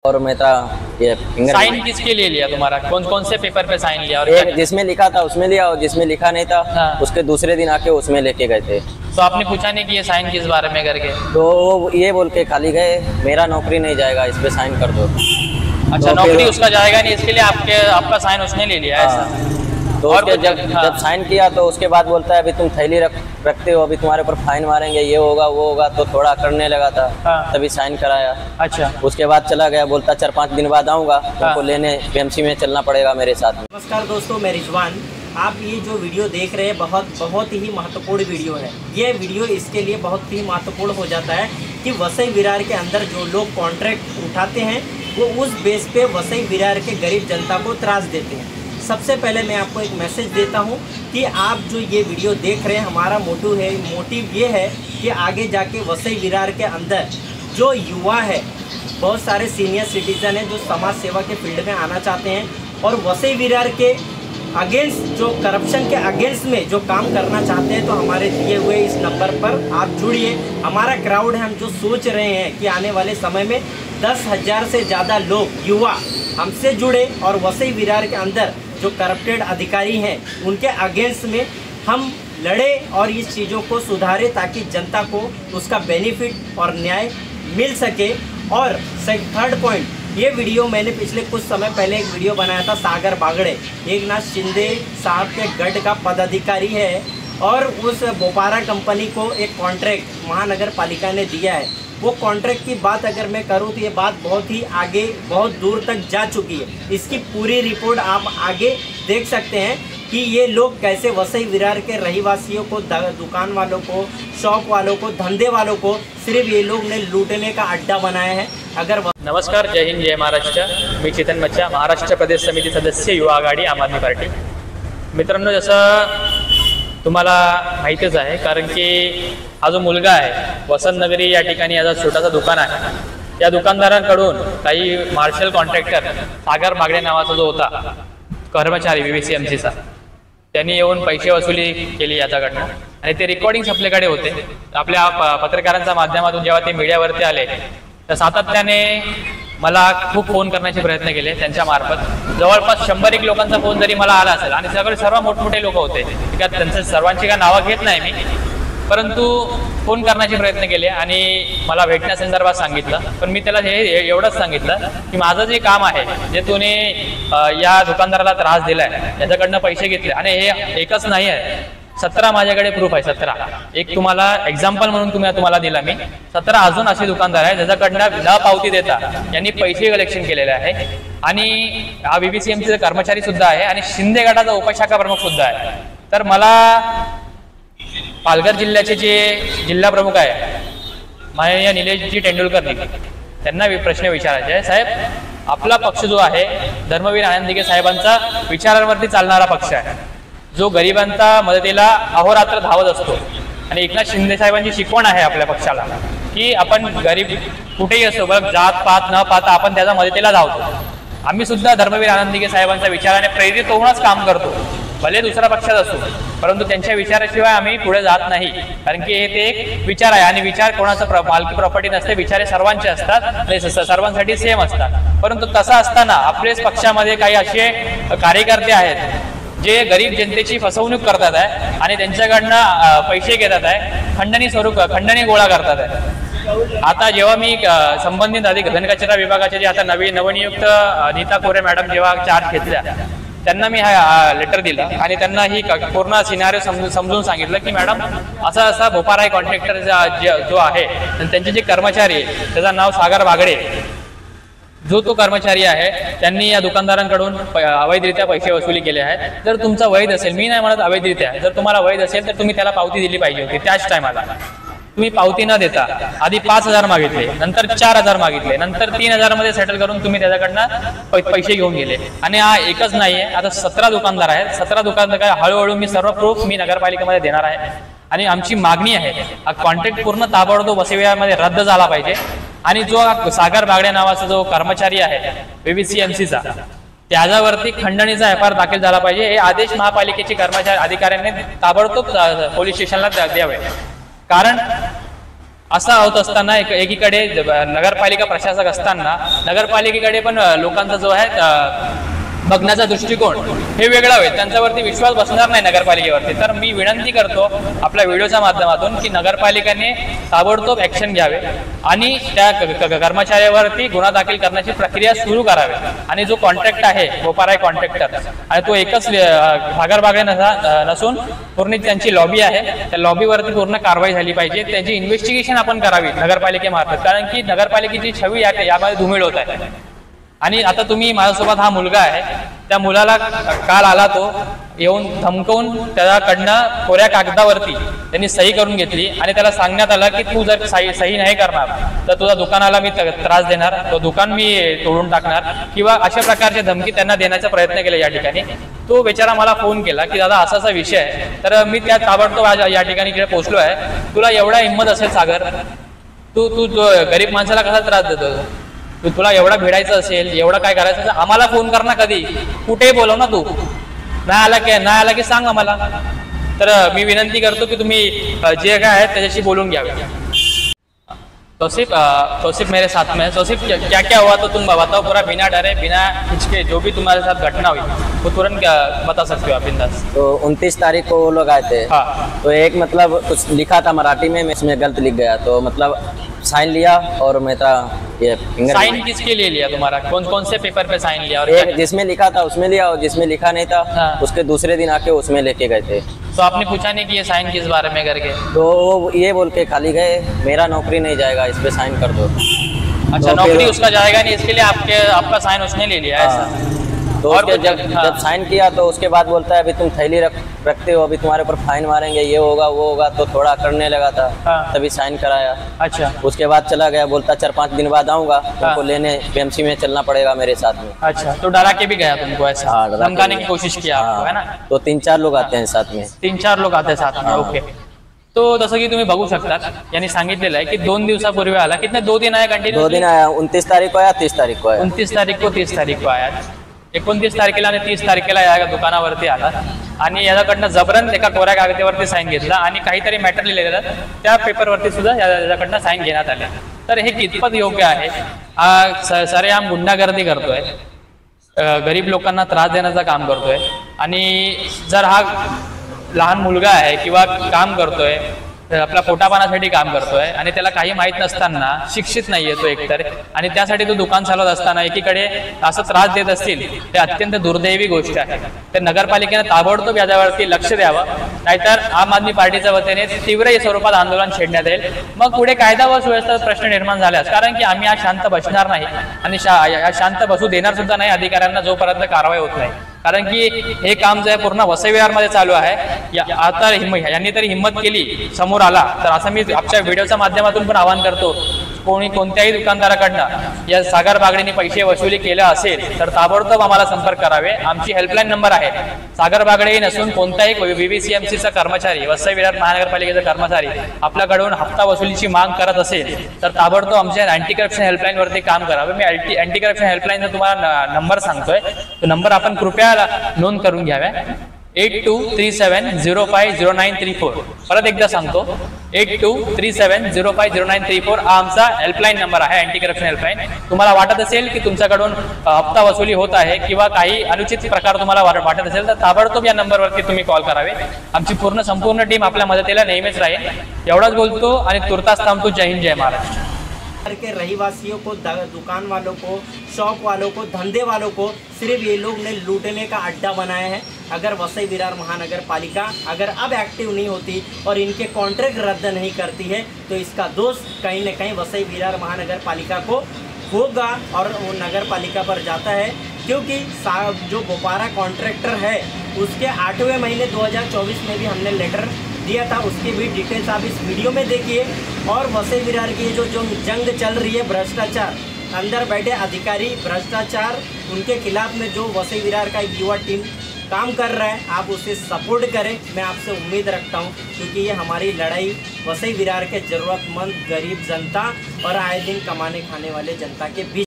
और मैं था ये फिंगर साइन किसके लिए लिया तुम्हारा? कौन कौन से पेपर पे साइन लिया? और एक जिसमें लिखा था उसमें लिया और जिसमें लिखा नहीं था हाँ। उसके दूसरे दिन आके उसमें लेके गए थे। तो आपने पूछा नहीं कि ये साइन किस बारे में करके? तो वो ये बोल के खाली गए मेरा नौकरी नहीं जाएगा, इस पे साइन कर दो। अच्छा, तो नौकरी फिर- उसका जाएगा नहीं, इसके लिए आपका साइन उसने ले लिया ऐसा? हाँ। तो और उसके हाँ। जब साइन किया तो उसके बाद बोलता है अभी तुम थैली रखते हो, अभी तुम्हारे ऊपर फाइन मारेंगे, ये होगा वो होगा। तो थोड़ा करने लगा था हाँ। तभी साइन कराया। अच्छा, उसके बाद चला गया, बोलता 4-5 दिन बाद आऊँगा, तुमको लेने बीएमसी में चलना पड़ेगा मेरे साथ में। नमस्कार दोस्तों, मैं रिजवान। आप ये जो वीडियो देख रहे हैं बहुत ही महत्वपूर्ण वीडियो है। ये वीडियो इसके लिए बहुत ही महत्वपूर्ण हो जाता है कि वसई विरार के अंदर जो लोग कॉन्ट्रैक्ट उठाते हैं वो उस बेस पे वसई विरार के गरीब जनता को त्रास देते हैं। सबसे पहले मैं आपको एक मैसेज देता हूँ कि आप जो ये वीडियो देख रहे हैं, हमारा मोटिव ये है कि आगे जाके वसई विरार के अंदर जो युवा है, बहुत सारे सीनियर सिटीजन हैं जो समाज सेवा के फील्ड में आना चाहते हैं और वसई विरार के अगेंस्ट, जो करप्शन के अगेंस्ट में जो काम करना चाहते हैं, तो हमारे दिए हुए इस नंबर पर आप जुड़िए। हमारा क्राउड है, हम जो सोच रहे हैं कि आने वाले समय में 10,000 से ज़्यादा लोग युवा हमसे जुड़े और वसई विरार के अंदर जो करप्टेड अधिकारी हैं उनके अगेंस्ट में हम लड़े और इस चीज़ों को सुधारे ताकि जनता को उसका बेनिफिट और न्याय मिल सके। और थर्ड पॉइंट, ये वीडियो मैंने पिछले कुछ समय पहले एक वीडियो बनाया था। सागर बागड़े एकनाथ शिंदे साहब के गढ़ का पदाधिकारी है और उस बोपारा कंपनी को एक कॉन्ट्रैक्ट महानगर पालिका ने दिया है। वो कॉन्ट्रैक्ट की बात अगर मैं करूँ तो ये बात बहुत ही आगे, बहुत दूर तक जा चुकी है। इसकी पूरी रिपोर्ट आप आगे देख सकते हैं कि ये लोग कैसे वसई विरार के रहीवासियों को, दुकान वालों को, शॉप वालों को, धंधे वालों को सिर्फ ये लोग ने लूटने का अड्डा बनाया है। अगर नमस्कार, जय हिंद, जय महाराष्ट्र. मी चेतन मच्छा, महाराष्ट्र प्रदेश समिती सदस्य, युवा आघाडी, आम आदमी पार्टी. मित्रांनो, जसं तुम्हाला माहितीच आहे, कारण की हा जो मुलगा आहे वसंत नगरी या ठिकाणी याचा छोटासा दुकान आहे. या दुकानदारांकडून काही मार्शल कॉन्ट्रॅक्टर सागर बागडे नावाचा जो होता कर्मचारी VVCMCचा, त्यांनी येऊन पैसे वसुली केली याच्याकडनं आणि ते रेकॉर्डिंग्स आपल्याकडे होते. आपल्या पत्रकारांच्या माध्यमातून जेव्हा ते मीडियावरती आले तर सातत्याने मला खूप फोन करण्याचे प्रयत्न केले त्यांच्या मार्फत. जवळपास 100 लोकांचा फोन जरी मला आला असेल आणि सगळे सर्व मोठमोठे लोक होते, त्यांचं सर्वांची काय नावं घेत नाही मी, परंतु फोन करण्याचे प्रयत्न केले आणि मला भेटण्यासंदर्भात सांगितलं. पण मी त्याला हे एवढंच सांगितलं की माझं जे काम आहे, जे तुम्ही या दुकानदाराला त्रास दिलाय, त्याच्याकडनं पैसे घेतले आणि हे एकच नाही आहे, 17 माझ्याकडे प्रूफ आहे. 17 एक तुम्हाला एक्झाम्पल म्हणून तुम्हाला दिला मी. 17 अजून असे दुकानदार आहे ज्याच्याकडनं न पावती देता यांनी पैसे कलेक्शन केलेले आहे आणि हा VVCMCचा कर्मचारी सुद्धा आहे आणि शिंदे गटाचा उपशाखा प्रमुख सुद्धा आहे. तर मला पालघर जिल्ह्याचे जे जिल्हा प्रमुख आहे माननीय निलेशजी टेंडुलकर, त्यांना प्रश्न विचारायचे आहे. साहेब, आपला पक्ष जो आहे धर्मवीर आनंद साहेबांचा विचारांवरती चालणारा पक्ष आहे, जो गरिबांच्या मदतीला अहोरात्र धावत असतो आणि एकनाथ शिंदे साहेबांची शिकवण आहे आपल्या पक्षाला की आपण गरीब कुठेही असो, बघ जात पात न पाहता आपण त्याच्या मदतीला धावतो. आम्ही सुद्धा धर्मवीर आनंद साहेबांच्या विचाराने प्रेरित होऊनच काम करतो, भले दुसरा पक्षात असो, परंतु त्यांच्या विचाराशिवाय आम्ही पुढे जात नाही. कारण की ते एक विचार आहे आणि विचार कोणाचा मालकी प्रॉपर्टी नसते, विचारे सर्वांचे असतात आणि सर्वांसाठी सेम असतात. परंतु तसं असताना आपल्याच पक्षामध्ये काही असे कार्यकर्ते आहेत जे गरीब जनतेची फसवणूक करतात आहे आणि त्यांच्याकडनं पैसे घेतात आहे, खंडणी गोळा करतात आहे. आता जेव्हा मी संबंधित घनकचरा विभागाचे जे आता नवनियुक्त नीता कोरे मॅडम जेव्हा चार्ज घेतल्या, त्यांना मी हा लेटर दिला आणि त्यांना ही पूर्ण सिनारिओ समजून सांगितलं की मॅडम असा भोपारा कॉन्ट्रॅक्टर जो आहे त्यांचे जे कर्मचारी आहे त्याचं नाव सागर बागडे, जो तो कर्मचारी आहे, त्यांनी या दुकानदारांकडून अवैधरित्या पैसे वसुली केले आहेत. जर तुमचा वैध असेल, मी नाही म्हणत अवैधरित्या, जर तुम्हाला वैध असेल तर तुम्ही त्याला पावती दिली पाहिजे होती. त्याच टायमाला तुम्ही पावती न देता आधी 5,000 मागितले, नंतर 4,000 मागितले, नंतर 3,000 मध्ये सेटल करून तुम्ही त्याच्याकडनं पैसे घेऊन गेले. आणि हा एकच नाहीये, आता 17 दुकानदार आहेत. 17 दुकानदार हळूहळू मी सर्व प्रूफ मी नगरपालिकेमध्ये देणार आहे आणि आमची मागणी आहे हा कॉन्ट्रॅक्ट पूर्ण ताबडतोब वसई विरारमध्ये रद्द झाला पाहिजे आणि जो सागर बागडे नावाचा जो कर्मचारी आहे VVCMCचा, त्याच्यावरती खंडणीचा FIR दाखल झाला पाहिजे. हे आदेश महापालिकेचे कर्मचारी अधिकाऱ्यांनी ताबडतोब पोलीस स्टेशनला द्यावे. कारण असा होत असताना एकीकडे नगरपालिका प्रशासक असताना नगरपालिकेकडे पण लोकांचा जो आहे बघण्याचा दृष्टिकोन हे वेगळा होईल, त्यांच्यावरती विश्वास बसणार नाही नगरपालिकेवरती. तर मी विनंती करतो आपल्या व्हिडिओच्या माध्यमातून की नगरपालिकेने ताबडतोब ॲक्शन घ्यावे आणि त्या कर्मचाऱ्यावरती गुन्हा दाखल करण्याची प्रक्रिया सुरू करावी. आणि जो कॉन्ट्रॅक्ट आहे बोपारा कॉन्ट्रॅक्टर आणि तो एकच सागरबागडे नसून पूर्ण त्यांची लॉबी आहे, त्या लॉबीवरती पूर्ण कारवाई झाली पाहिजे. त्यांची इन्व्हेस्टिगेशन आपण करावी नगरपालिकेमार्फत, कारण की नगरपालिकेची छवी यामध्ये धुमिळ होत आहे. आणि आता तुम्ही माझ्यासोबत हा मुलगा आहे, त्या मुलाला काल आला तो येऊन धमकवून त्याच्याकडनं कोऱ्या कागदावरती त्यांनी सही करून घेतली आणि त्याला सांगण्यात आलं की तू जर सही नाही करणार तर तुझ्या दुकानाला मी त्रास देणार, तो दुकान मी तोडून टाकणार किंवा अशा प्रकारची धमकी त्यांना देण्याचा प्रयत्न केला या ठिकाणी. तो बेचारा मला फोन केला की दादा असा असा विषय आहे. तर मी त्या ताबडतोब या ठिकाणी इकडे पोहोचलो आहे. तुला एवढा हिंमत असेल सागर, तू गरीब माणसाला कसा त्रास देतो? तुला एवढा भिडायचं असेल, एवढं काय करायचं असेल आम्हाला फोन कर ना, कधी कुठेही बोलव ना. तू नाही आला की सांग आम्हाला. तर मी विनंती करतो की तुम्ही जे काय आहे त्याच्याशी बोलून घ्यावे. तौसीफ मेरे साथ में है. तौसीफ क्या क्या हुआ तो तुम बताओ पूरा, बिना डरे बिना हिचके, जो भी तुम्हारे साथ घटना हुई वो तुरंत बता सकते हो आप बिंदास. तो 29 तारीख को वो लोग आए थे. हाँ. तो एक मतलब कुछ लिखा था मराठी में, मैं इसमें गलत लिख गया, तो मतलब साइन लिया और मेरा ये फिंगर. साइन किसके लिए लिया तुम्हारा? कौन से पेपर पे साइन लिया? और एक जिसमें लिखा था उसमें लिया और जिसमें लिखा नहीं था हाँ. उसके दूसरे दिन आके उसमें लेके गए थे. तो आपने पूछा नहीं कि ये साइन किस बारे में करके? तो वो ये बोल के खाली गए मेरा नौकरी नहीं जाएगा, इस पे साइन कर दो. अच्छा, तो नौकरी उसका जाएगा नहीं, इसके लिए आपका साइन उसने ले लिया ऐसा? तो और जब साइन किया तो उसके बाद बोलता है अभी तुम थैली रखते हो, अभी तुम्हारे ऊपर फाइन मारेंगे, ये होगा वो होगा. तो थोड़ा करने लगा था. हाँ. तभी साइन कराया. अच्छा. उसके बाद चला गया, बोलता 4-5 दिन बाद आऊंगा, तुमको लेने बीएमसी में चलना पड़ेगा मेरे साथ में. अच्छा, तो डरा के भी गया तुमको ऐसा? हाँ, डरा के धमकाने भी की कोशिश किया आपको, है ना? तो 3-4 लोग आते हैं साथ में. 3-4 लोग आते साथ में. हाँ. ओके. तो जसं की तुम्ही बघू शकता यांनी सांगितलेलं आहे की 2 दिवसापूर्वी आला. कितने 2 दिन आया कंटिन्यू? 2 दिन आया. 29 तारीख को आया, 30 तारीख को आया. 29 तारीख को 30 तारीख को आया. 29 तारखेला आणि 30 तारखेला या दुकानावरती आला आणि याच्याकडनं जबरन एका कोऱ्या कागदावरती साईन घेतला आणि काहीतरी मॅटर लिहिलेलं त्या पेपरवरती सुद्धा याच्याकडनं साईन घेण्यात आले. तर हे कितपत योग्य आहे? सरेआम गुंडागर्दी करतोय, गरीब लोकांना त्रास देण्याचं काम करतोय. आणि जर हा लहान मुलगा आहे किंवा काम करतोय, आपल्या पोटापाण्यासाठी काम करतोय आणि त्याला काही माहीत नसताना, शिक्षित नाही आहे तो एकतर, आणि त्यासाठी तो दुकान चालवत असताना एकीकडे असं त्रास देत असतील, ते अत्यंत दुर्दैवी गोष्ट आहे. तर नगरपालिकेने ताबडतोब याच्यावरती लक्ष द्यावं, नाहीतर आम आदमी पार्टीच्या वतीने तीव्र स्वरूपात आंदोलन छेडण्यात येईल. मग पुढे कायदा व सुव्यवस्थेचा प्रश्न निर्माण झाल्यास, कारण की आम्ही आज शांत बसणार नाही आणि शांत बसू देणार सुद्धा नाही अधिकाऱ्यांना जोपर्यंत कारवाई होत नाही. कारण की हे काम जे आहे पूर्ण वसई विहारमध्ये चालू आहे. आता यांनी तरी हिंमत केली, समोर आला, तर असं मी आपल्या व्हिडिओच्या माध्यमातून पण आवाहन करतो, कोणत्याही दुकानदाराकडनं या सागर बागडेंनी पैसे वसुली केलं असेल तर ताबडतोब आम्हाला संपर्क करावे. आमची हेल्पलाईन नंबर आहे. सागर बागडे नसून कोणताही VVCMCचा कर्मचारी, वसई विरार महानगरपालिकेचा कर्मचारी आपल्याकडून हप्ता वसुलीची माग करत असेल तर ताबडतोब आमच्या अँटी करप्शन हेल्पलाईनवरती काम करावे. मी अँटी करप्शन हेल्पलाईनचा तुम्हाला नंबर सांगतोय, तो नंबर आपण कृपया नोंद करून घ्याव्या. 8237050934. परत एकदा सांगतो, 8237050934 हा आमचा हेल्पलाईन नंबर आहे, अँटी करप्शन हेल्पलाईन. तुम्हाला वाटत असेल की तुमच्याकडून हप्ता वसुली होत आहे किंवा काही अनुचित प्रकार तुम्हाला वाटत असेल तर ताबडतोब या नंबरवरती तुम्ही कॉल करावे. आमची संपूर्ण टीम आपल्या मदतीला नेहमीच राहील. एवढाच बोलतो आणि तुर्तास थांबतो. जय हिंद, जय महाराष्ट्र. के रहीवासियों को, दुकान वालों को, शॉप वालों को, धंधे वालों को सिर्फ ये लोग ने लूटने का अड्डा बनाया है. अगर वसई विरार महानगर पालिका अगर अब एक्टिव नहीं होती और इनके कॉन्ट्रैक्ट रद्द नहीं करती है तो इसका दोष कहीं न कहीं वसई विरार महानगर पालिका को होगा और वो नगर पालिका पर जाता है. क्योंकि जो बोपारा कॉन्ट्रैक्टर है उसके 8वें महीने 2024 में भी हमने लेटर दिया था, उसकी भी डिटेल्स आप इस वीडियो में देखिए. और वसई विरार की जो जंग चल रही है, भ्रष्टाचार, अंदर बैठे अधिकारी भ्रष्टाचार, उनके खिलाफ में जो वसई विरार का एक युवा टीम काम कर रहा है, आप उसे सपोर्ट करें. मैं आपसे उम्मीद रखता हूं, क्योंकि ये हमारी लड़ाई वसई विरार के ज़रूरतमंद गरीब जनता और आए दिन कमाने खाने वाले जनता के बीच